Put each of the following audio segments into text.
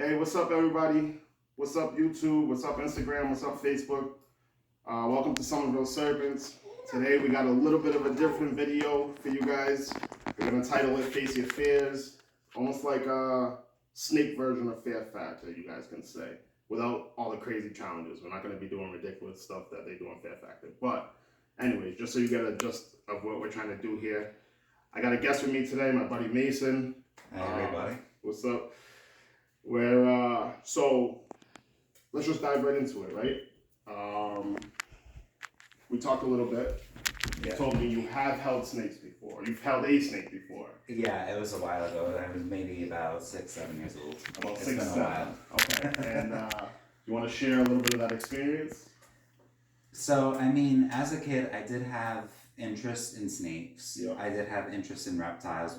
Hey, what's up, everybody? What's up, YouTube? What's up, Instagram? What's up, Facebook? Welcome to Somerville Serpents. Today we got a little bit of a different video for you guys. We're gonna title it "Face Your Fears," almost like a snake version of Fear Factor, you guys can say, without all the crazy challenges. We're not gonna be doing ridiculous stuff that they do on Fear Factor. But, anyways, just so you get a gist of what we're trying to do here, I got a guest with me today, my buddy Mason. Hey, everybody. What's up? So let's just dive right into it, right? We talked a little bit. You told me you have held snakes before. You've held a snake before. Yeah, it was a while ago. I was maybe about 6-7 years old. About it's 6, been 7. a while. Okay. And you want to share a little bit of that experience? So, I mean, as a kid, I did have interest in snakes. Yeah. I did have interest in reptiles.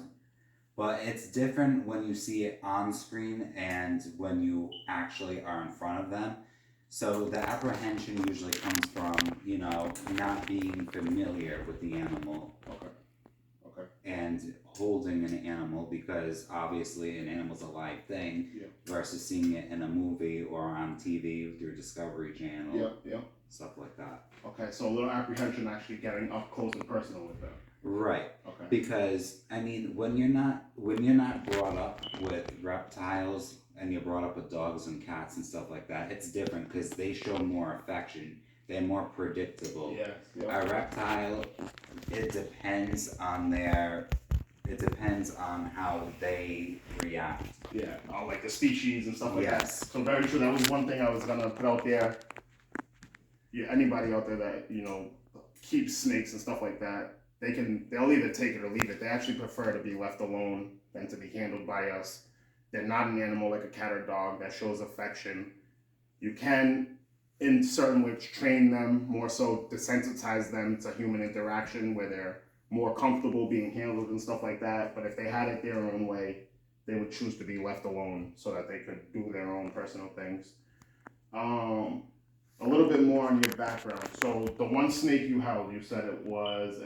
But it's different when you see it on screen and when you actually are in front of them. So the apprehension usually comes from, not being familiar with the animal. Okay. And holding an animal, because obviously an animal's a live thing, Yeah. versus seeing it in a movie or on TV through Discovery Channel. Yeah. Stuff like that. Okay, so a little apprehension actually getting up close and personal with them. Right. Okay. Because I mean, when you're not brought up with reptiles and you're brought up with dogs and cats and stuff like that, it's different because they show more affection. They're more predictable. Yeah. A reptile, it depends on how they react. Yeah. Like the species and stuff like that. Yes. So very true. That was one thing I was gonna put out there. Yeah. Anybody out there that keeps snakes and stuff like that, they'll either take it or leave it. They actually prefer to be left alone than to be handled by us. They're not an animal like a cat or dog that shows affection. You can, in certain ways, train them, more so desensitize them to human interaction where they're more comfortable being handled and stuff like that. But if they had it their own way, they would choose to be left alone so that they could do their own personal things. A little bit more on your background. So the one snake you held, you said it was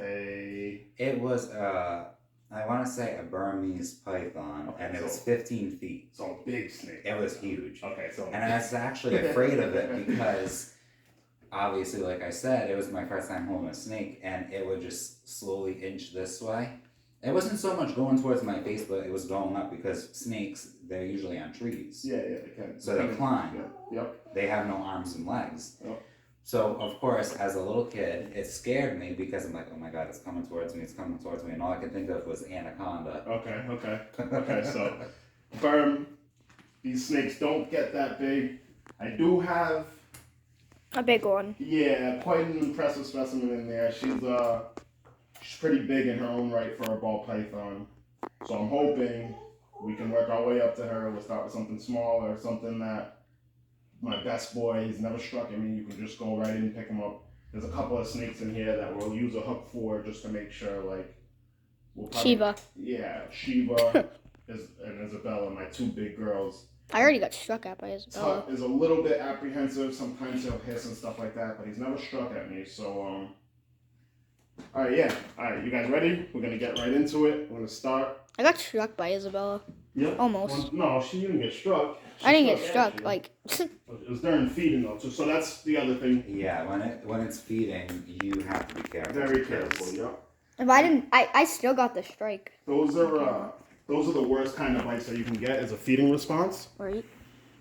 I want to say a Burmese python, Okay, and it so- was 15 feet. So a big snake. It was huge. Okay, so. And I was actually afraid of it because, obviously, like I said, it was my first time holding a snake, and it would just slowly inch this way. It wasn't so much going towards my face, but it was going up because snakes, they're usually on trees. Yeah, they can. So they climb. Yeah. Yep. They have no arms and legs. Yep. So, of course, as a little kid, it scared me because I'm like, oh my God, it's coming towards me. And all I could think of was anaconda. Okay, so, these snakes don't get that big. I do have a big one. Yeah, quite an impressive specimen in there. She's pretty big in her own right for a ball python. So I'm hoping we can work our way up to her. We'll start with something smaller, something that my best boy, he's never struck at me. You can just go right in and pick him up. There's a couple of snakes in here that we'll use a hook for just to make sure, Shiva. Yeah, Shiva and Isabella, my two big girls. I already got struck at by Isabella. Tuck is a little bit apprehensive. Sometimes he'll hiss and stuff like that, but he's never struck at me. So, all right, you guys ready? We're gonna get right into it. We're gonna start. I got struck by Isabella. Yeah. Almost. No, she didn't get struck. I didn't get struck. It was during feeding though, so that's the other thing. Yeah, when it's feeding, you have to be careful. Very careful. Yeah. If I didn't, I still got the strike. Those are the worst kind of bites that you can get as a feeding response. Right.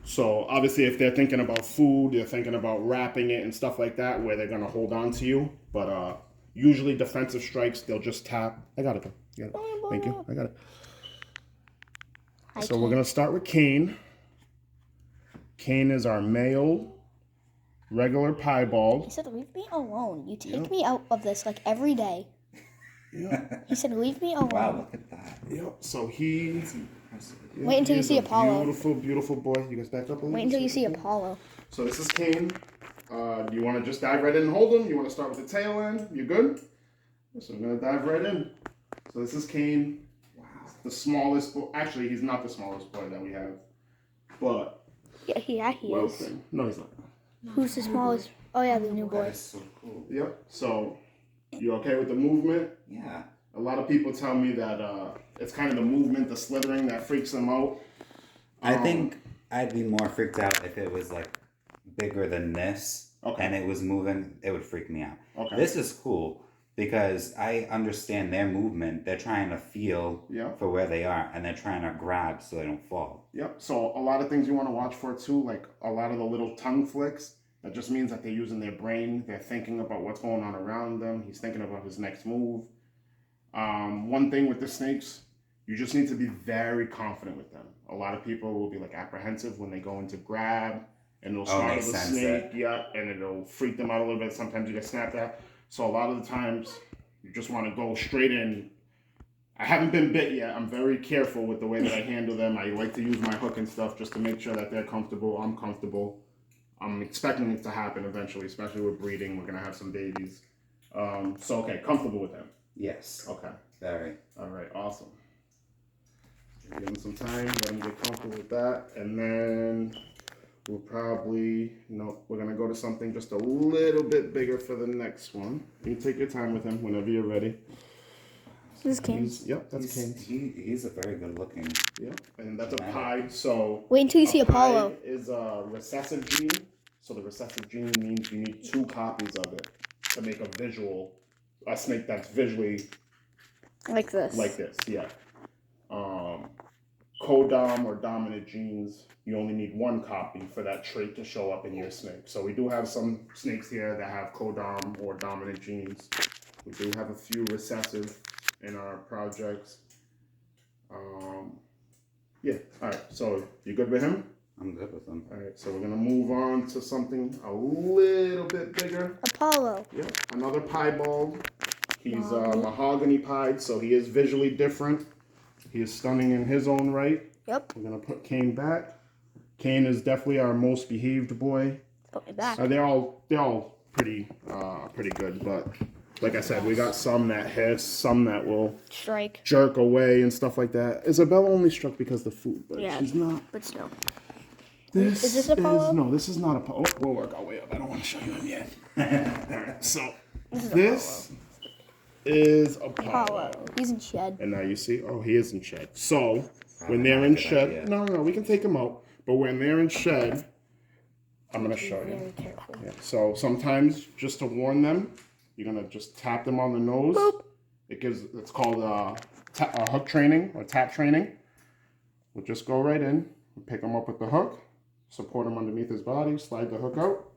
So obviously, if they're thinking about food, they're thinking about wrapping it and stuff like that, where they're gonna hold on to you. But usually defensive strikes, they'll just tap. I got it. Thank you. I got it. So we're gonna start with Kane. Kane is our male, regular piebald. He said, "Leave me alone. You take me out of this every day." Yeah. He said, "Leave me alone." Wow, look at that. Yep. So he. Wait until you see Apollo. Beautiful boy. You guys back up a little. Wait until you see Apollo. So this is Kane. Do you want to just dive right in and hold him? You want to start with the tail end? You good? So I'm gonna dive right in. So this is Kane. Wow. The smallest boy. Actually, he's not the smallest boy that we have, but. Yeah, he is. No, he's not. Who's the smallest? Oh yeah, the new boy. That's so cool. Yep. So, you okay with the movement? Yeah. A lot of people tell me that it's kind of the movement, the slithering that freaks them out. I think I'd be more freaked out if it was like bigger than this and it was moving. It would freak me out. Okay. This is cool because I understand their movement. They're trying to feel for where they are, and they're trying to grab so they don't fall. Yep. So a lot of things you want to watch for too, like a lot of the little tongue flicks. That just means that they're using their brain. They're thinking about what's going on around them. He's thinking about his next move. One thing with the snakes, you just need to be very confident with them. A lot of people will be like apprehensive when they go into grab, and they'll startle the snake, and it'll freak them out a little bit. Sometimes you get snapped at. So a lot of the times, you just want to go straight in. I haven't been bit yet. I'm very careful with the way that I handle them. I like to use my hook and stuff just to make sure that they're comfortable. I'm comfortable. I'm expecting it to happen eventually, especially with breeding. We're going to have some babies. Okay, comfortable with them? Yes. Okay. Very. All right, awesome. Give them some time, let them get comfortable with that. And then we'll probably, we're going to go to something just a little bit bigger for the next one. You can take your time with him whenever you're ready. This is Cane's. Yep, that's Cane's. He's a very good looking. Yep, and that's a pied. So wait until you see Apollo. Pied is a recessive gene. So the recessive gene means you need 2 copies of it to make a snake that's visually like this. Like this, yeah. Co-dom or dominant genes, you only need 1 copy for that trait to show up in your snake. So we do have some snakes here that have co-dom or dominant genes. We do have a few recessive in our projects. Yeah, all right, so you good with him? I'm good with him. All right, so we're gonna move on to something a little bit bigger. Apollo. Yep, another piebald. He's mahogany pied, so he is visually different. He is stunning in his own right. Yep. We're gonna put Kane back. Kane is definitely our most behaved boy. Put me back. They're all pretty good, but like I said, we got some that hiss, some that will strike, jerk away, and stuff like that. Isabella only struck because of the food, but she's not. But still. This is this Apollo? No, this is not Apollo. Oh, we'll work our way up. I don't want to show you him yet. All right, so this is Apollo. He's in shed. And now you see, he is in shed. So when they're in shed, no, we can take him out. But when they're in shed, I'm gonna show you. Very careful. Yeah. So sometimes, just to warn them, you're gonna just tap them on the nose. Boop. It's called hook training or tap training. We'll just go right in, pick him up with the hook, support him underneath his body, slide the hook out,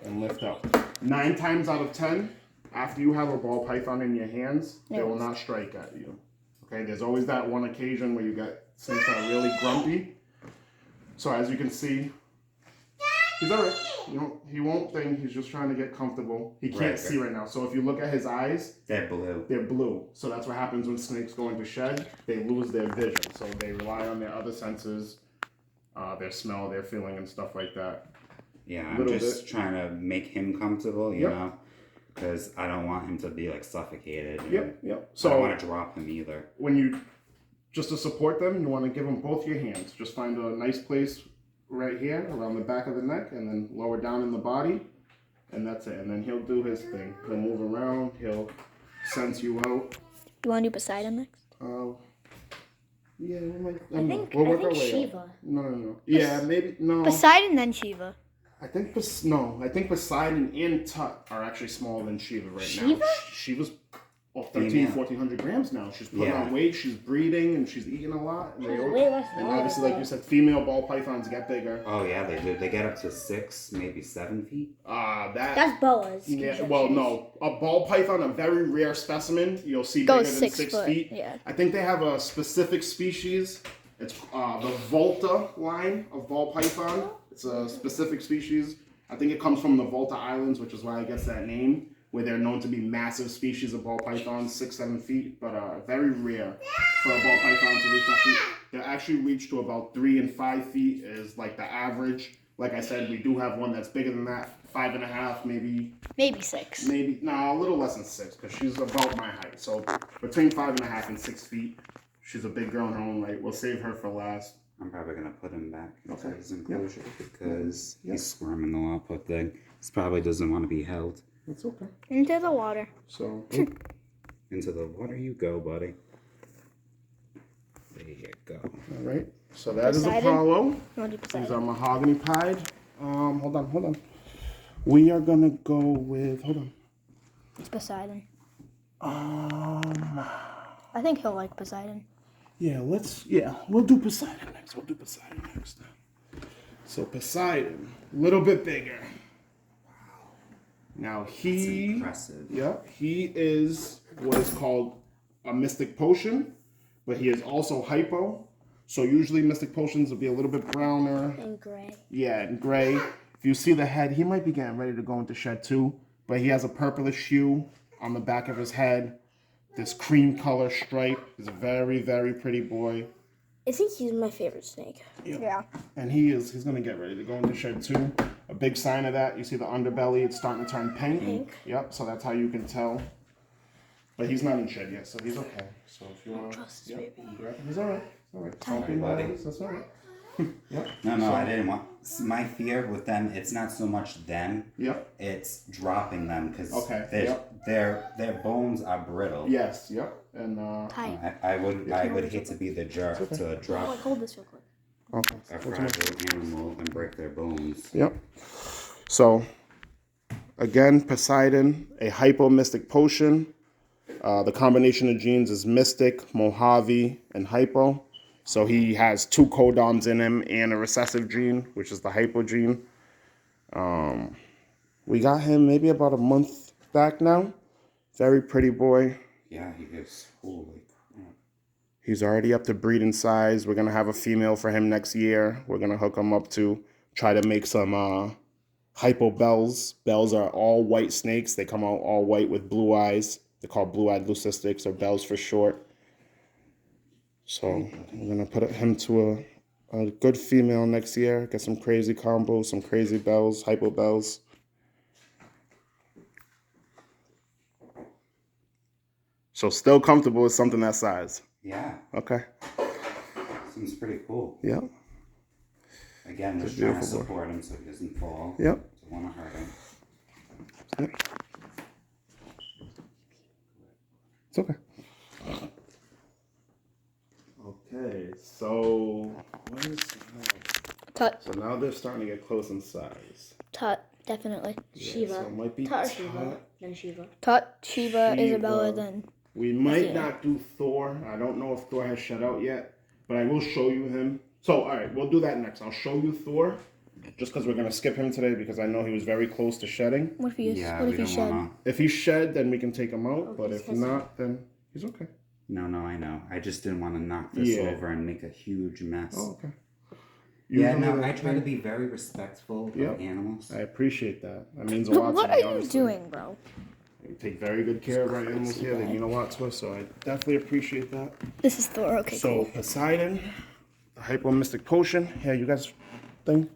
and lift out. 9 times out of 10, after you have a ball python in your hands, they will not strike at you. Okay, there's always that one occasion where you get snakes that are really grumpy. So as you can see, he's alright. He won't think. He's just trying to get comfortable. He can't see right now. So if you look at his eyes, they're blue. They're blue. So that's what happens when snakes go into shed. They lose their vision. So they rely on their other senses, their smell, their feeling, and stuff like that. Yeah, I'm just trying to make him comfortable, you know, because I don't want him to be like suffocated. Yep. So I don't want to drop him either. Just to support them, you want to give them both your hands. Just find a nice place right here around the back of the neck, and then lower down in the body, and that's it. And then he'll do his thing. He'll move around. He'll sense you out. You want to do Poseidon next? Yeah, we might. I think Shiva. No. Yeah, maybe no. Poseidon then Shiva. I think Poseidon and Tut are actually smaller than Shiva right now. Shiva's 1,400 grams now. She's putting on weight, she's breeding, and she's eating a lot. And obviously, like you said, female ball pythons get bigger. Oh yeah, they do. They get up to 6, maybe 7 feet. That's boas. Yeah, well, no. A ball python, a very rare specimen, you'll see bigger than 6 feet. Yeah. I think they have a specific species. It's the Volta line of ball python. It's a specific species. I think it comes from the Volta Islands, which is why it gets that name, where they're known to be massive species of ball pythons, 6-7 feet, but very rare for a ball python to reach that feet. They actually reach to about 3 and 5 feet is like the average. Like I said, we do have one that's bigger than that, 5.5, maybe 6. A little less than 6, because she's about my height. So between 5.5 and 6 feet, she's a big girl in her own right. We'll save her for last. I'm probably gonna put him back into his enclosure because he's squirming a lot. Poor thing. He probably doesn't want to be held. It's okay. Into the water. So into the water you go, buddy. There you go. All right. So that is Poseidon? Apollo. You want to do These Poseidon? are mahogany pied. Hold on. We are gonna go with. Hold on. It's Poseidon. Um. I think he'll like Poseidon. Yeah. We'll do Poseidon next. So Poseidon, a little bit bigger. Now That's he. impressive. Yep. He is what is called a mystic potion, but he is also hypo. So usually mystic potions will be a little bit browner. And gray. Yeah, and gray. If you see the head, he might be getting ready to go into shed too. But he has a purplish hue on the back of his head. This cream color stripe. He's a very, very pretty boy. I think he's my favorite snake. Yeah. And he's gonna get ready to go into shed too. A big sign of that, you see the underbelly, it's starting to turn pink. Yep, so that's how you can tell. But he's not in shed yet, so he's okay. So if you want Trust this baby. he's alright. Don't be Buddy. nervous, that's alright. Yep. No, I didn't want. My fear with them, it's not so much them. Yep. It's dropping them because Okay, their bones are brittle. Yes, yep. And Tight. I would hate to be the jerk to drop Hold this real quick. okay. a fragile animal and break their bones. Yep. So again, Poseidon, a hypo mystic potion. The combination of genes is Mystic, Mojave, and Hypo. So he has 2 codons in him and a recessive gene, which is the hypo gene. We got him maybe about a month back now. Very pretty boy. Yeah, he is. Holy crap. He's already up to breeding size. We're going to have a female for him next year. We're going to hook him up to try to make some hypo bells. Bells are all white snakes. They come out all white with blue eyes. They're called blue-eyed leucistics, or bells for short. So we're gonna put him to a good female next year. Get some crazy combos, some crazy bells, hypo bells. So still comfortable with something that size. Yeah, Okay. seems pretty cool. Yep. Again, just trying to support him so he doesn't fall. Yep. Don't want to hurt him. Yep. It's okay. Okay, so what is Tut. so now they're starting to get close in size. Tut. Definitely. Shiva. So it might be Tut or Tut. Shiva. Then Shiva. Tut, Shiva, Shiva. Isabella, then. We might Yeah. not do Thor. I don't know if Thor has shut out yet, but I will show you him. So, all right, we'll do that next. I'll show you Thor, just because we're going to skip him today because I know he was very close to shedding. What if he is? Yeah, what we if he don't shed? wanna. If he shed, then we can take him out, but he's if hissing. not, then he's okay. No, I know. I just didn't want to knock this Yeah. over and make a huge mess. Oh, okay. Yeah, Usually no, they- I try to be very respectful Yep. of animals. I appreciate that. That means a lot What to are me, you honestly. doing, bro? We take very good care of our animals here. They mean a lot to us, so I definitely appreciate that. This is Thor. Okay, So cool. Poseidon, the hypo mystic potion. Yeah, you guys thing.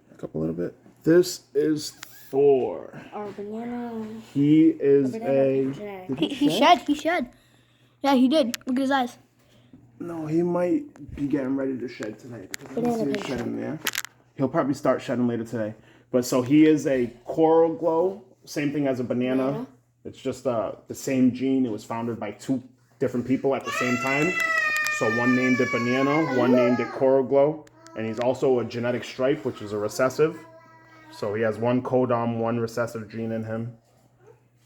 Back up a little bit. This is Thor. Our banana. He is Banana a. Jack. Did He shed. He shed. Yeah, he did. Look at his eyes. No, he might be getting ready to shed tonight because I don't Banana see pig it shedding there. He'll probably start shedding later today. But so he is a coral glow, same thing as a banana. It's just the same gene. It was founded by 2 different people at the same time. So one named it banana, one named it coral glow, and he's also a genetic stripe, which is a recessive. So he has 1 codon, 1 recessive gene in him.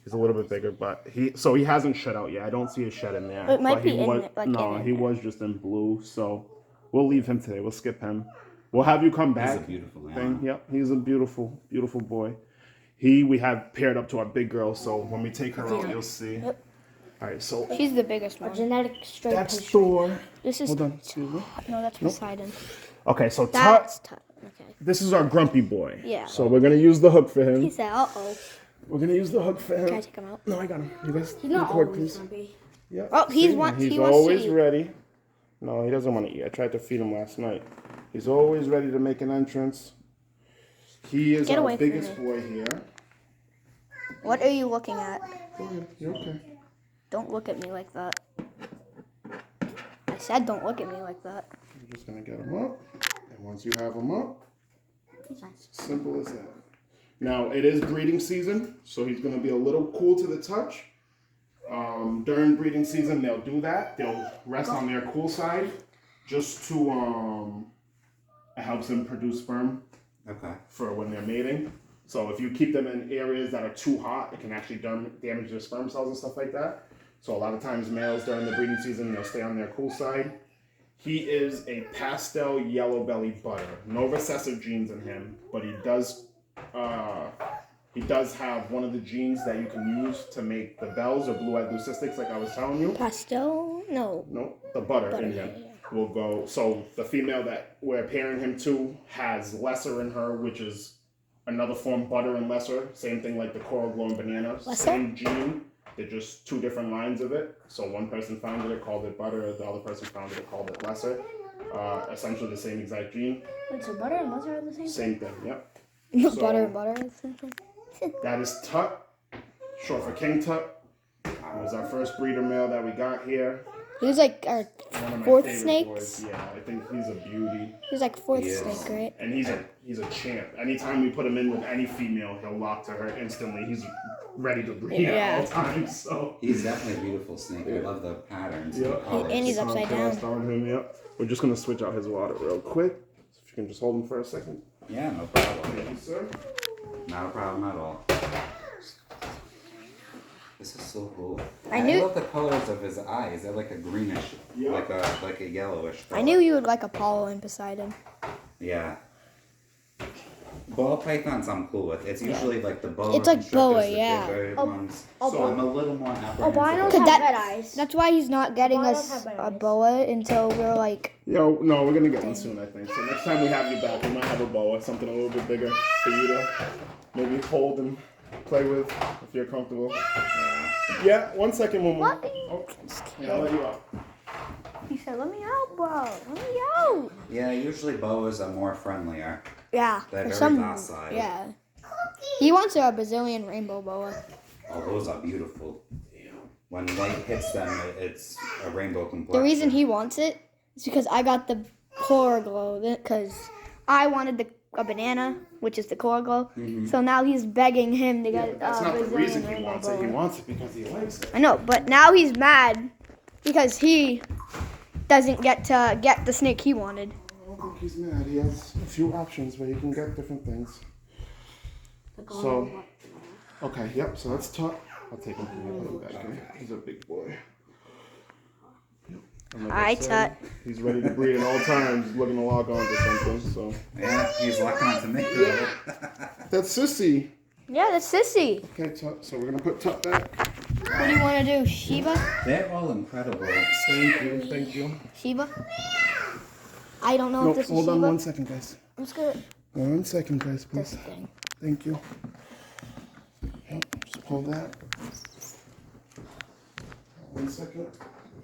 He's a little bit bigger, but he hasn't shed out yet. I don't see a shed in there. It might But be he in was, it, like, no, in he there. was just in blue. So we'll leave him today. We'll skip him. We'll have you come He's back. a beautiful Thing. animal. Yep, he's a beautiful, beautiful boy. We have paired up to our big girl, so when we take her out, you'll see. Yep. All right, so She's the biggest A one. genetic stripe. that's and Thor. This is Hold on, excuse me. no, that's Poseidon. Okay, so That's Tut. Tut. Okay. This is our grumpy boy. Yeah. So we're gonna use the hook for him. He said, "Uh-oh." We're gonna use the hook for Can I him. take him out? No, I got him. You guys He's not record, always please. grumpy. Yeah. Oh, he's See? want- He's he wants to always eat. ready. No, he doesn't want to eat. I tried to feed him last night. He's always ready to make an entrance. He is Get our away from biggest me. boy here. What are you looking at? Go ahead. You're okay. Don't look at me like that. I said don't look at me like that. I'm just gonna get him up, and once you have him up, it's as simple as that. Now it is breeding season, so he's gonna be a little cool to the touch. During breeding season, they'll do that. They'll rest on their cool side, just to it helps them produce sperm Okay. for when they're mating. So if you keep them in areas that are too hot, it can actually damage their sperm cells and stuff like that. So a lot of times males during the breeding season, they'll stay on their cool side. He is a pastel yellow belly butter. No recessive genes in him, but he does have one of the genes that you can use to make the bells or blue-eyed leucistics, like I was telling you. Pastel? No. No, the butter in Yeah, him yeah. will go. So the female that we're pairing him to has lesser in her, which is another form, butter and lesser. Same thing like the coral glowing banana. Lesser? Same gene. They're just two different lines of it. So one person found it, called it butter. The other person found it, called it lesser. Essentially the same exact gene. Wait, so butter and lesser are the same? Same thing. Yep. So- Butter and butter. Is something. That is Tut, short for King Tut. It was our first breeder male that we got here. He was like our One of my fourth favorite snake. boys. Yeah, I think he's a beauty. He was like fourth Yes. snake, right? And he's a champ. Anytime we put him in with any female, he'll lock to her instantly. He's ready to breed at all times. So He's definitely a beautiful snake. I love the patterns. Yeah. And the colors. And he's upside down. Cast on him, yep. We're just gonna switch out his water real quick. So if you can just hold him for a second. Yeah, no problem. Thank you, sir. Not a problem at all. This is so cool. I knew- love the colors of his eyes. They're like a greenish, Yeah. like a yellowish color. I knew you would like Apollo and Poseidon. Yeah. Ball pythons I'm cool with. It's usually like the boa It's like constrictors, boa, the yeah. bigger ones. So So- I'm a little more apprehensive. Albinos Could have that- red eyes. That's why he's not getting Why don't us have a berries? boa until we're like. Yo, no, we're gonna get one soon, I think. So next time we have you back, we might have a boa, something a little bit bigger for you to maybe hold and play with if you're comfortable. Yeah, 1 second, Momo. What? Oh, yeah, I'll let you out. He said, "Let me out, bro. Let me out." Yeah, usually boas are more friendlier. Yeah. They're for very docile. Yeah. He wants a Brazilian rainbow boa. Oh, those are beautiful. When light hits them, it's a rainbow complexion. The reason he wants it is because I got the Coral Glow. Because I wanted a banana, which is the Coral Glow. So now he's begging him to get That's a not the Brazilian reason he rainbow wants it. He boa. wants it because he likes it. I know, but now he's mad because he doesn't get to get the snake he wanted. I don't think he's mad. He has a few options where he can get different things. So, okay, yep, so that's Tut. I'll take him from you. Put him back in. He's a big boy. Yep. And like I Hi, said, He's ready to breed at all times. He's looking to log on to something, so. Yeah, he's locking on to me. That's Sissy. Yeah, that's Sissy. Okay, Tut, so we're going to put Tut back. What do you want to do, Shiva? They're all incredible. Thank you, thank you. Shiva? I don't know No, if this is hold Shiva. on 1 second, guys. I'm just gonna 1 second, guys, this please. thing. Thank you. Yep, just pull that. 1 second.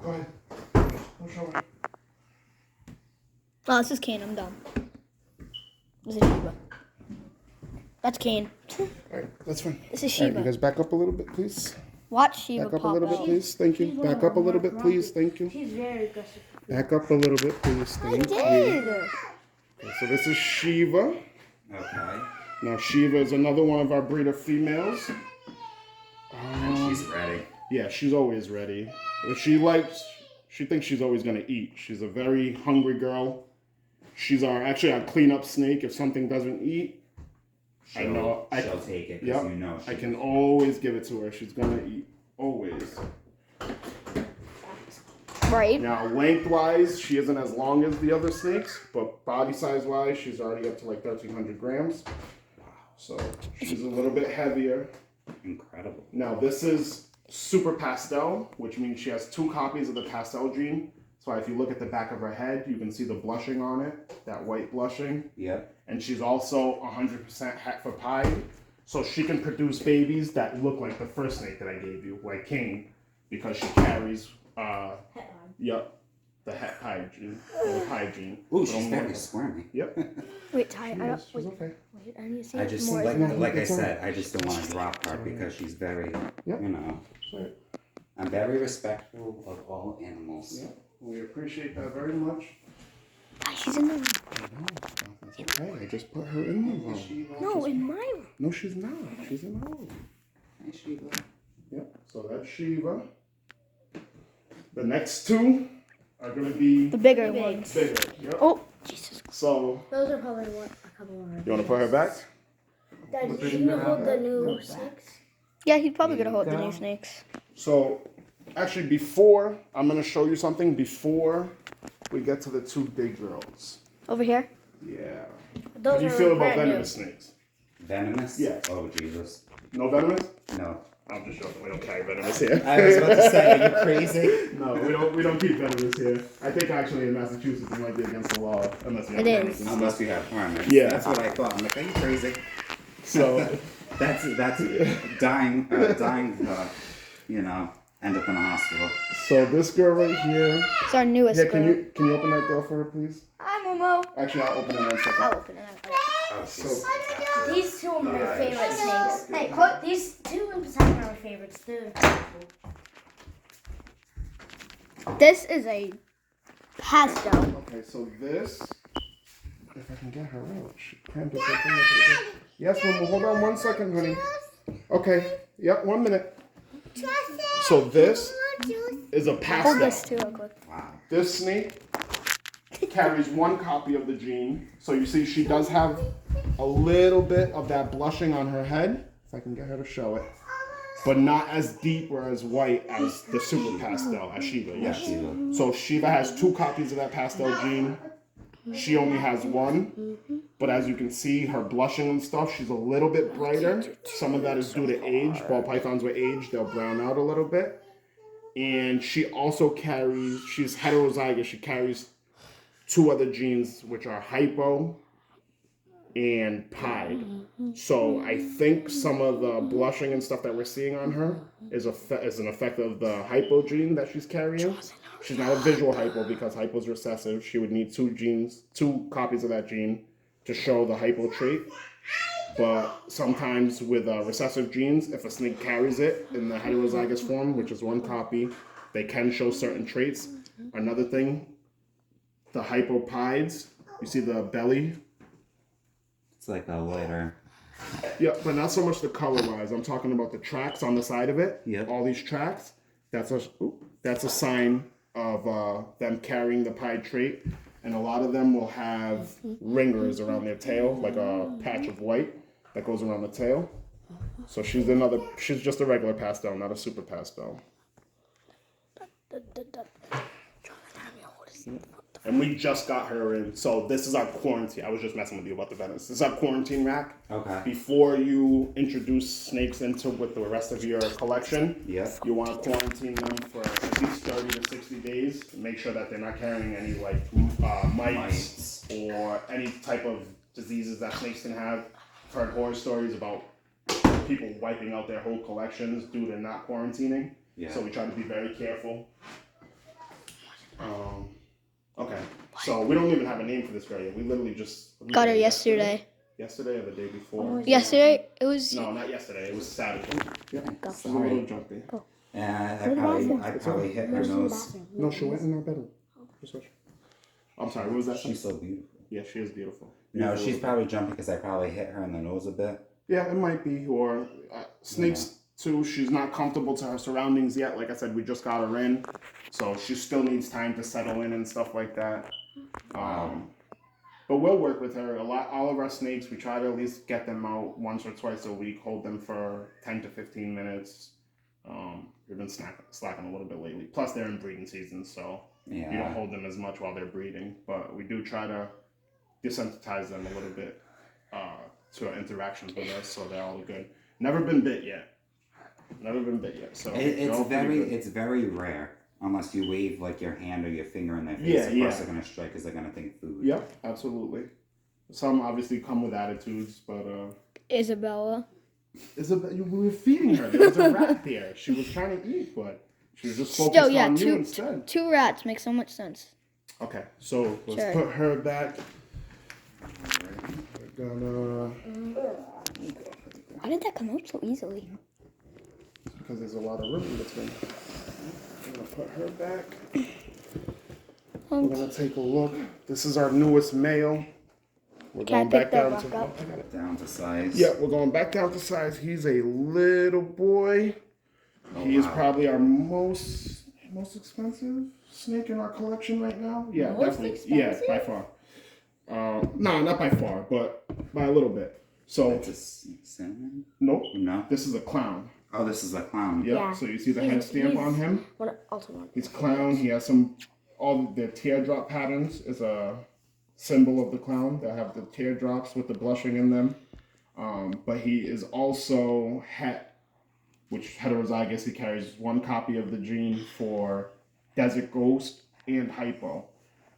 Go ahead. Push over. Oh, this is Kane. I'm done. This is Shiva. That's Kane. Alright, that's fine. This is Alright, you Shiva. guys back up a little bit, please. Watch Shiva Back up a pop little bit, out. please. Thank you. Back up a little bit, please. Thank you. She's very aggressive. Back up a little bit, please. I Thank you. did. Okay, so this is Shiva. Okay. Now Shiva is another one of our breeder females. And she's ready. Yeah, she's always ready. She thinks she's always gonna eat. She's a very hungry girl. She's actually our cleanup snake. If something doesn't eat, She'll take it because yep, you know I can always give it to her. She's gonna eat. Always. Right. Now, lengthwise, she isn't as long as the other snakes, but body size wise, she's already up to like 1,300 grams. So she's a little bit heavier. Incredible. Now, this is super pastel, which means she has 2 copies of the pastel gene. So if you look at the back of her head, you can see the blushing on it, that white blushing. Yep. And she's also 100% het for pied. So she can produce babies that look like the first snake that I gave you, like King, because she carries, yep, the het pied gene, or the pied gene. Ooh, But she's only very one- squirmy. Yep. Wait, Ty. I She don't. is. She's okay. Wait, I need to see I just more. like I It's all said, I just don't want to drop her because she's very, Yep. you know. Right. I'm very respectful of all animals. Yeah, we appreciate that very much. Ah, she's in the room. I know. That's okay. I just put her in the room. No, in my room. No, she's not. She's in the room. Hi, Shiva. Yep. So that's Shiva. The next 2 are going to be The bigger ones. bigger. Yep. Oh, Jesus. So, Those are probably what a couple more. you want to put her back? Dad, you should hold the new snakes. Yeah, he's probably gonna There you hold the go. new snakes. So, actually, before, I'm going to show you something before we get to the two big girls. Over here. Yeah. Those How do you are feel about brand new. venomous snakes? Venomous? Yeah. Oh, Jesus. No venomous? No. I'm just joking. We don't carry venomous here. I was about to say, are you crazy? No, we don't keep venomous here. I think actually in Massachusetts it might be against the law unless you have It venomous is. and stuff. Unless you have harness. Yeah. That's what I thought. I'm like, are you crazy? So That's dying, end up in a hospital. so this girl right here. It's our newest Yeah, girl. can you open that door for her, please? Hi, Momo. Actually, I'll open it in 1 second. I'll open it. Oh, So These two are my Yeah. favorite snakes. Hey, put these two in particular are my favorites. They're beautiful. This is a pastel. okay, so this. If I can get her out, she crammed it right there. Yes, Mama, hold on 1 second, honey. Okay. Yep, 1 minute. So this is a Hold pastel. this too, real quick. Wow. This snake carries one copy of the gene. So you see she does have a little bit of that blushing on her head. If I can get her to show it. But not as deep or as white as the super pastel, as Shiva, yes. Shiva. So Shiva has 2 copies of that pastel gene. She only has 1. But as you can see, her blushing and stuff, she's a little bit brighter. Some of that is due to age. Ball pythons with age, they'll brown out a little bit. And she also carries, she's heterozygous. She carries 2 other genes, which are hypo and pied. So I think some of the blushing and stuff that we're seeing on her is an effect of the hypo gene that she's carrying. She's not a visual hypo because hypo is recessive. She would need 2 copies of that gene to show the hypo trait. But sometimes with recessive genes, if a snake carries it in the heterozygous form, which is 1 copy, they can show certain traits. Another thing, the hypopides, you see the belly? It's like a lighter. Yeah, but not so much the color-wise. I'm talking about the tracks on the side of it. Yep. All these tracks. That's a sign of them carrying the pied trait. And a lot of them will have ringers around their tail, like a patch of white that goes around the tail. So she's just a regular pastel, not a super pastel. And we just got her in. So this is our quarantine. I was just messing with you about the Venice. This is our quarantine rack. Okay. Before you introduce snakes into with the rest of your collection, Yep. you want to quarantine them for at least 30 to 60 days. Make sure that they're not carrying any like mites or any type of diseases that snakes can have. I've heard horror stories about people wiping out their whole collections due to not quarantining. Yeah. So we try to be very careful. Okay, so we don't even have a name for this girl yet. We literally just Got her yesterday. Yesterday or the day before? Yesterday, it was. No, not yesterday. It was Saturday. Yeah, she's a Sorry. little jumpy. And I probably hit her nose. No, she went in our bedroom. I'm sorry. What was that? She's so beautiful. Yeah, she is beautiful. No, she's probably jumping because I probably hit her in the nose a bit. Yeah, it might be. Or snakes too. She's not comfortable to her surroundings yet. Like I said, we just got her in, so she still needs time to settle in and stuff like that. But we'll work with her a lot. All of our snakes, we try to at least get them out once or twice a week. Hold them for 10 to 15 minutes. We've been slacking a little bit lately. Plus, they're in breeding season, so you don't Yeah. hold them as much while they're breeding. But we do try to desensitize them a little bit to our interactions with us, so they're all good. Never been bit yet. So they're all pretty good. It's very rare unless you wave like your hand or your finger in their face. Yeah, of course yeah. they're gonna strike because they're gonna think food. Yep, absolutely. Some obviously come with attitudes, but Isabella. we were feeding her. There was a rat there. She was trying to eat, but she was just focused Still, yeah, on you instead. two rats make so much sense. Okay, so let's Sure. put her back. We're gonna Why did that come out so easily? because there's a lot of room in between. I'm gonna put her back. We're gonna take a look. This is our newest male. We're Can I going pick back that down rock to. up? I got it. Down to size. Yeah, we're going back down to size. He's a little boy. Oh, He is wow. probably our most most expensive snake in our collection right now. Yeah, Most definitely. expensive? Yeah, by far. No, not by far, but by a little bit. So, It's a cinnamon? nope. No. This is a clown. Oh, this is a clown. Yep. Yeah. So you see the He's- head stamp he's- on him? Also one. He's clown. He has all the teardrop patterns is a symbol of the clown that have the teardrops with the blushing in them. But he is also het, which heterozygous. He carries one copy of the gene for desert ghost and hypo.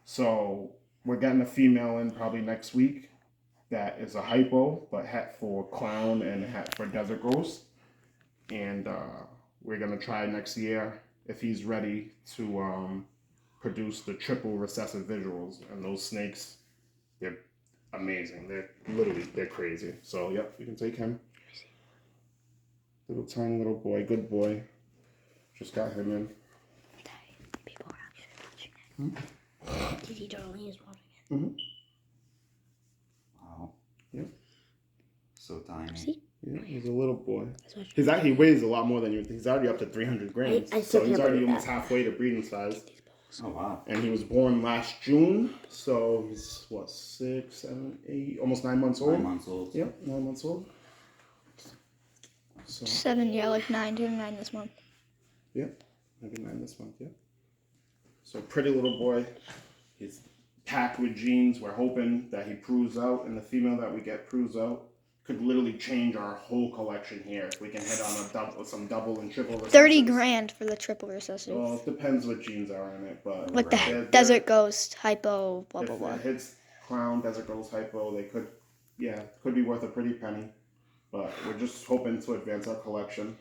So we're getting a female in probably next week that is a hypo, but het for clown and het for desert ghost. And we're gonna try next year if he's ready to produce the triple recessive visuals. And those snakes, they're amazing. They're crazy. So yep, you can take him. Little tiny little boy, good boy. Just got him in. People are actually watching it. Titi Darlene is watching it. Wow. Yep. So tiny. See? Yeah, he's a little boy. That's He weighs a lot more than you think. He's already up to 300 grams. I still So he's can't already believe almost that. halfway to breeding size. Oh, wow. And he was born last June. So he's, what, 6, 7, 8, almost 9 months old? 9 months old. Yep, 9 months old. So, 7, yeah, like 9, turning 9 this month. yep, maybe 9 this month, yep. So pretty little boy. He's packed with genes. We're hoping that he proves out, and the female that we get proves out could literally change our whole collection here if we can hit on some double and triple recessives. 30 grand for the triple recessive. Well, it depends what genes are in it, but Like the they're- desert ghost, hypo, blah, blah, if blah. it hits clown, desert ghost, hypo, they could be worth a pretty penny. But we're just hoping to advance our collection.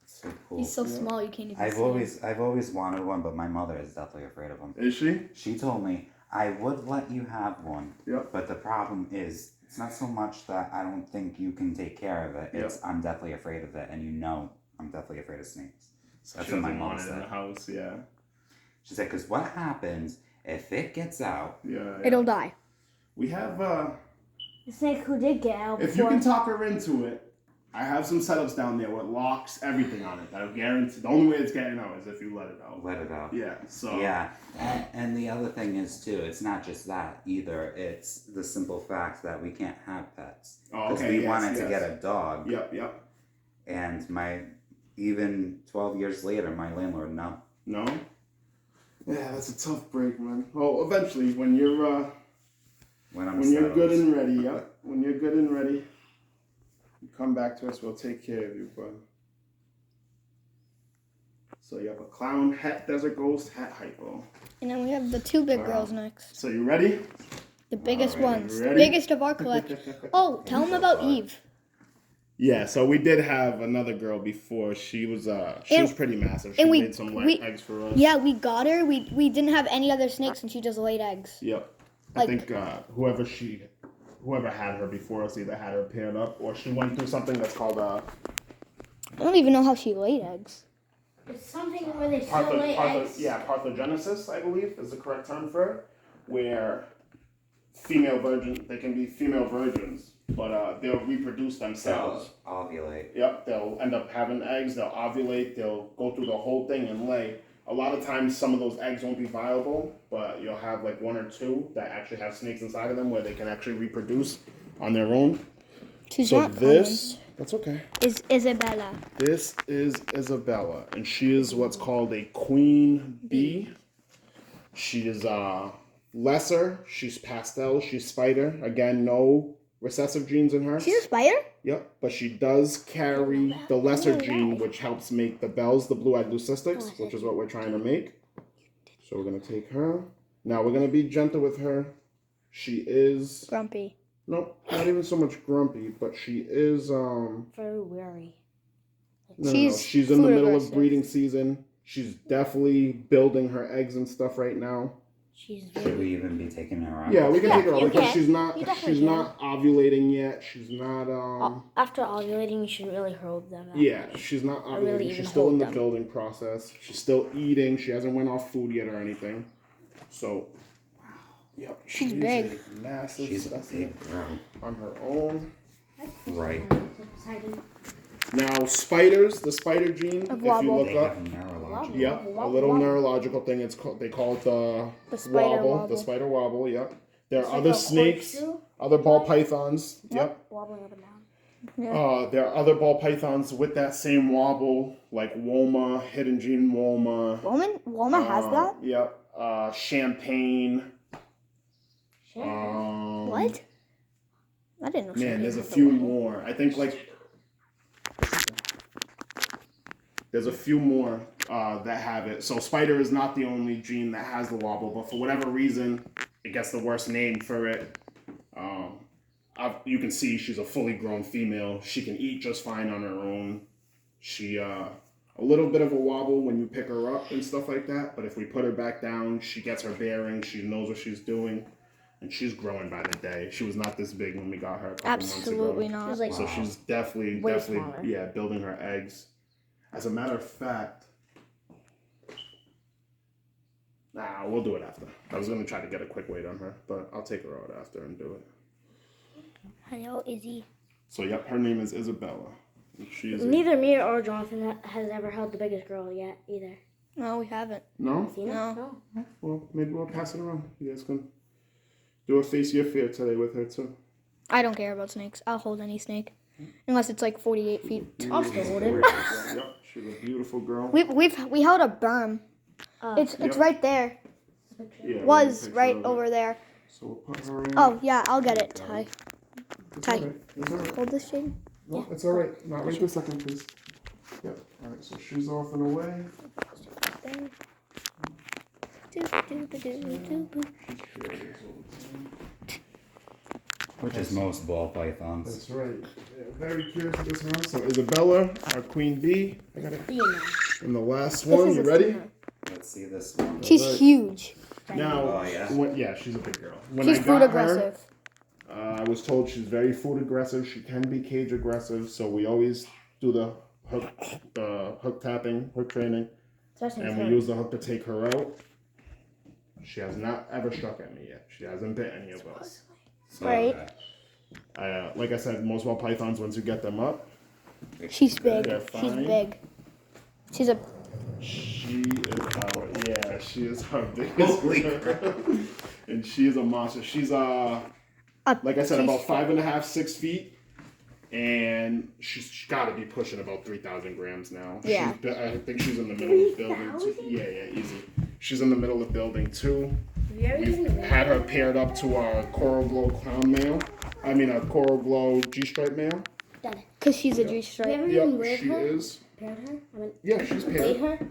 So cool. He's so small you can't even I've see him. always wanted one, but my mother is deathly afraid of them. Is she? She told me I would let you have one, Yep. but the problem is it's not so much that I don't think you can take care of it. It's I'm deathly afraid of it, and you know I'm deathly afraid of snakes. That's She what my doesn't mom want it in the said. house, yeah. She said, because what happens if it gets out? Yeah. It'll die. We have, The snake who did get out if you before. can talk her into it, I have some setups down there with locks, everything on it. That'll guarantee. The only way it's getting out is if you let it out. Let it out. Yeah, so. Yeah, and the other thing is too, it's not just that either. It's the simple fact that we can't have pets Oh, because okay, we yes, wanted to yes. get a dog, Yep. and even 12 years later, my landlord no. No? Yeah, that's a tough break, man. Well, eventually, when you're When you're settled. good and ready, yep. When you're good and ready, you come back to us. We'll take care of you, bud. So you have a clown, het desert ghost, het hypo. And then we have the 2 big Wow. girls next. So you ready? The biggest Alright, ones. you The ready? biggest of our collection. Oh, tell them about far. Eve. Yeah, so we did have another girl before. She was pretty massive. She and we- laid some we- eggs for us. Yeah, we got her. We didn't have any other snakes, and she just laid eggs. Yep. Like- I think whoever had her before us either had her paired up or she went through something that's called I don't even know how she laid eggs. It's something where they still lay eggs. parthogenesis, I believe, is the correct term for it, where they can be female virgins, but they'll reproduce themselves. They'll ovulate. Yep, they'll end up having eggs, they'll ovulate, they'll go through the whole thing and lay. A lot of times some of those eggs won't be viable, but you'll have like 1 or 2 that actually have snakes inside of them where they can actually reproduce on their own. She's So not that's okay. is Isabella. This is Isabella, and she is what's called a queen bee. She is lesser, she's pastel, she's spider. Again, no recessive genes in her. She's a spider? Yep, but she does carry the lesser gene, which helps make the bells, the blue-eyed leucistics, which is what we're trying to make. So we're going to take her. Now, we're going to be gentle with her. She is... Grumpy. No, not even so much grumpy, but she is... Very wary. She's in the middle of breeding season. She's definitely building her eggs and stuff right now. She's Should very. we even be taking her out? Yeah, we can Yeah, take her out you because can. she's not You definitely ovulating yet. She's not After ovulating, you should really hold them out. yeah, she's not ovulating. really even She's still in hold the them. building process. She's still eating. She hasn't went off food yet or anything. So yep, She's she's big. a massive She's a specimen big girl. on her own. Right. Exciting. Now spiders, the spider gene, A if you wobble. look They up, have neurological. yep, a little neurological thing. It's called, they call it The spider wobble, the wobble. spider wobble. Yep. There are It's like other a snakes, corkscrew other ball pythons. Yep. wobbling up and down. There are other ball pythons with that same wobble, like Woma, hidden gene Woma. Woma has that? Yep. Champagne. What? I didn't know. Man, there's a Champagne had the few wobble. more. I think there's a few more that have it. So spider is not the only gene that has the wobble, but for whatever reason, it gets the worst name for it. You can see she's a fully grown female. She can eat just fine on her own. She a little bit of a wobble when you pick her up and stuff like that, but if we put her back down, she gets her bearings. She knows what she's doing, and she's growing by the day. She was not this big when we got her a couple Absolutely months ago. not. It was like So she's definitely smaller. building her eggs. As a matter of fact, we'll do it after. I was gonna try to get a quick weight on her, but I'll take her out after and do it. Hello, Izzy. So yep, her name is Isabella. She is Neither me or Jonathan has ever held the biggest girl yet either. No, we haven't. no. No. Well, maybe we'll pass it around. You guys can do a face your fear today with her too. I don't care about snakes. I'll hold any snake, unless it's like 48 feet. I'll still hold it. Yep, she's a beautiful girl. We held a berm. It's Yep. right there. Yeah, Was we'll right picture of it. over there. So we'll put her in. Oh yeah, I'll get it. Ty, It's Ty. all right. It's all right. hold this shade. No, it's all right. Not right this second, please. Yep. All right. So she's off and away. There. Do-do-ba-do-do-boo. Which is most ball pythons. That's right. Yeah, very curious of this one. So Isabella, our queen bee. I got it. Female. And the last one. You ready? Let's see this one. She's huge. Now, Oh, yeah? yeah, she's a big girl. When She's I food got her, aggressive. I was told she's very food aggressive. She can be cage aggressive, so we always do the hook tapping, hook training, and we use the hook to take her out. She has not ever struck at me yet. She hasn't bit any of us. So, Right. Like I said, most ball pythons, once you get them up, She's big. They're She's fine. big. She's a. she is our biggest. Holy crap. And she is a monster. She's like I said, about 5.5, 6 feet, and she's got to be pushing about 3,000 grams now. Yeah. I think she's in the middle of building two. Yeah, easy. She's in the middle of building two. We've had her paired up to our Coral Glow Crown male. I mean, a Coral Glow G-stripe male. Cause she's a We G-stripe. haven't even Yep, weighed she her. is. Paired her? I mean, Yeah, she's weighed paired. her?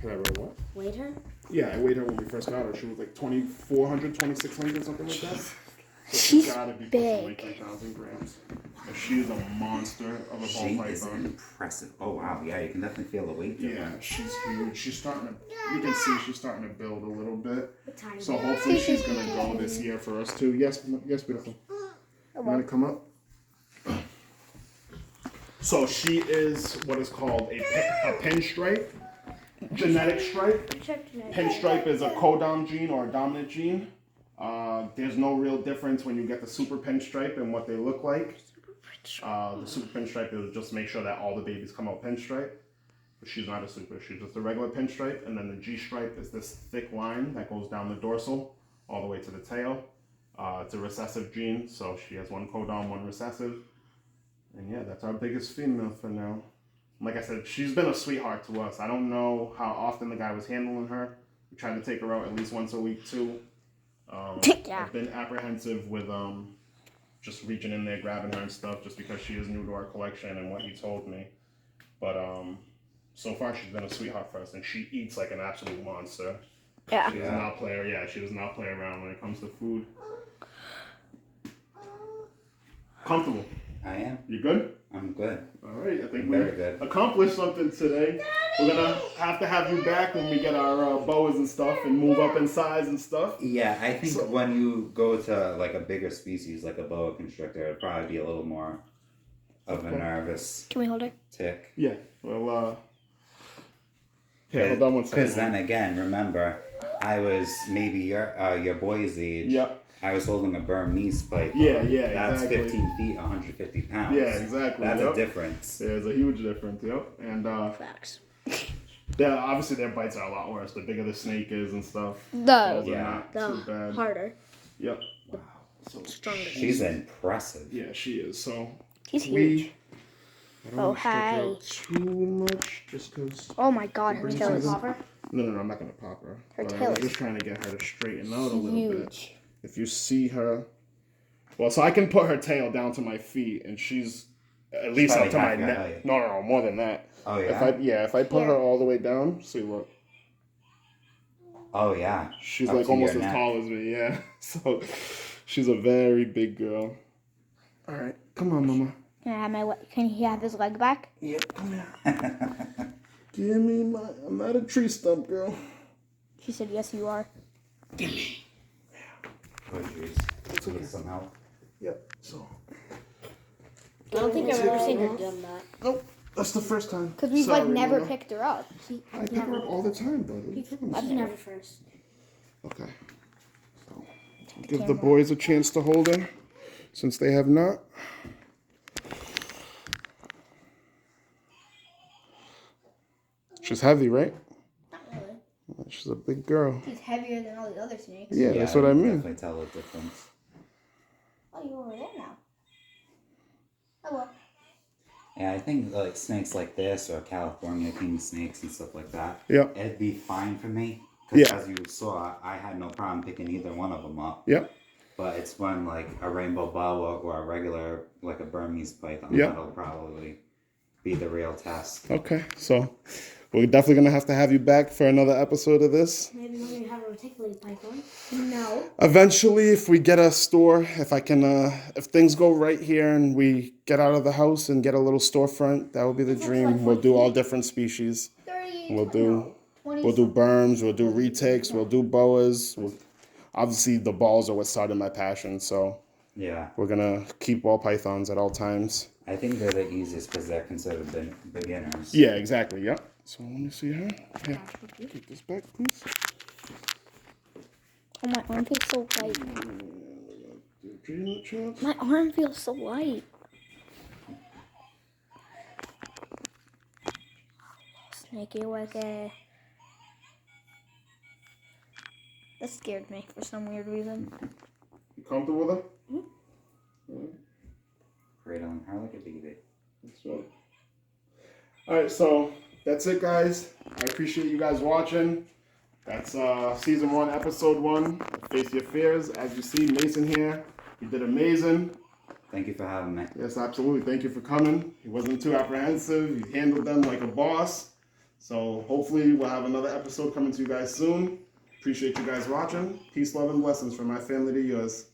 Can I weigh what? Weighed her? Yeah, I weighed her when we first got her. She was like 2,400, 2,600, something like that. So She's gotta be big. like 3,000 grams. And she's a monster of a ball She is python. impressive. Oh wow, yeah, you can definitely feel the weight Yeah, difference. she's huge. She's starting to. You can see she's starting to build a little bit. Tiny. So hopefully she's gonna go this year for us too. Yes, beautiful. Want to come up? So she is what is called a pinstripe, genetic stripe. Pinstripe is a codom gene or a dominant gene. There's no real difference when you get the super pinstripe and what they look like. The super pinstripe is just make sure that all the babies come out pinstripe. But she's not a super, she's just a regular pinstripe. And then the G stripe is this thick line that goes down the dorsal all the way to the tail. It's a recessive gene, so she has one codon, one recessive. And yeah, that's our biggest female for now. Like I said, she's been a sweetheart to us. I don't know how often the guy was handling her. We try to take her out at least once a week too. Yeah. I've been apprehensive with just reaching in there, grabbing her and stuff, just because she is new to our collection and what he told me. But so far she's been a sweetheart for us, and she eats like an absolute monster. Yeah. She does not play. Yeah, she does not play around when it comes to food. Comfortable. I am. You good? I'm good. All right. I think Very we good. accomplished something today. We're gonna have to have you back when we get our boas and stuff and move up in size and stuff. Yeah, I think when you go to like a bigger species like a boa constrictor, it'd probably be a little more of a nervous Can we hold her? tick. Yeah. Well. Yeah. Hold on one second. Because then again, remember, I was maybe your boy's age. Yep. I was holding a Burmese python. Yeah, That's exactly. 15 feet, 150 pounds. Yeah, exactly. That's yep. a difference. There's a huge difference, yep. And Facts. obviously their bites are a lot worse. The bigger the snake is and stuff. The Those are Yeah. not The too bad. harder. Yep. So Stronger. She's impressive. yeah, she is. So he's huge. we. I don't Oh, want to stretch her hi. out too much, just because. Oh my God, her tail is No, I'm not gonna pop her. Her But I tail was is just trying to get her to straighten out a little bit. huge. If you see her, well, so I can put her tail down to my feet, and she's at least Probably up to my half your neck. height. No, more than that. Oh, yeah? If I put her Here. all the way down, see look, Oh, yeah. she's Up like to almost your as neck. tall as me. Yeah, so she's a very big girl. All right, come on, Mama. Can he have his leg back? Yep, come here. Give me my. I'm not a tree stump, girl. She said, "Yes, you are." Oh, jeez. Need some help? Yep. So. I don't think I've ever seen her done that. Nope. That's the first time. Because we've Sorry, like never Mama. picked her up. I pick her up all the time, brother. What are you talking about? She's never first. Okay. So, give the boys a chance to hold her, since they have not. She's heavy, right? Not really. She's a big girl. She's heavier than all the other snakes. Yeah, that's what I can mean. Definitely tell the difference. Oh, you're over there now. Oh well. Yeah, I think like snakes like this or California king snakes and stuff like that. Yep. It'd be fine for me. Because Yeah. as you saw, I had no problem picking either one of them up. Yep. But it's when like a rainbow boa or a regular, like a Burmese python, Yep. that'll probably be the real test. Okay. So, we're definitely gonna have to have you back for another episode of this. Maybe when you have a reticulated python. No. Eventually, if we get a store, if I can, if things go right here and we get out of the house and get a little storefront, that would be the dream. We'll do all different species. 30. We'll do 20. We'll do berms, we'll do retakes, we'll do boas. Obviously, the balls are what started my passion, so Yeah. we're gonna keep ball pythons at all times. I think they're the easiest because they're considered beginners. Yeah, exactly. Yep. So let me see her. Here, take this back, please. Oh, my arm feels so light. Peanut chops. My arm feels so light. Snaky wicket. That scared me for some weird reason. You comfortable with her? Cradling her like a baby. That's right. All right, so that's it, guys. I appreciate you guys watching. That's season 1, episode 1. Face Your Fears. As you see, Mason here. He did amazing. Thank you for having me. Yes, absolutely. Thank you for coming. He wasn't too apprehensive. He handled them like a boss. So hopefully we'll have another episode coming to you guys soon. Appreciate you guys watching. Peace, love, and blessings from my family to yours.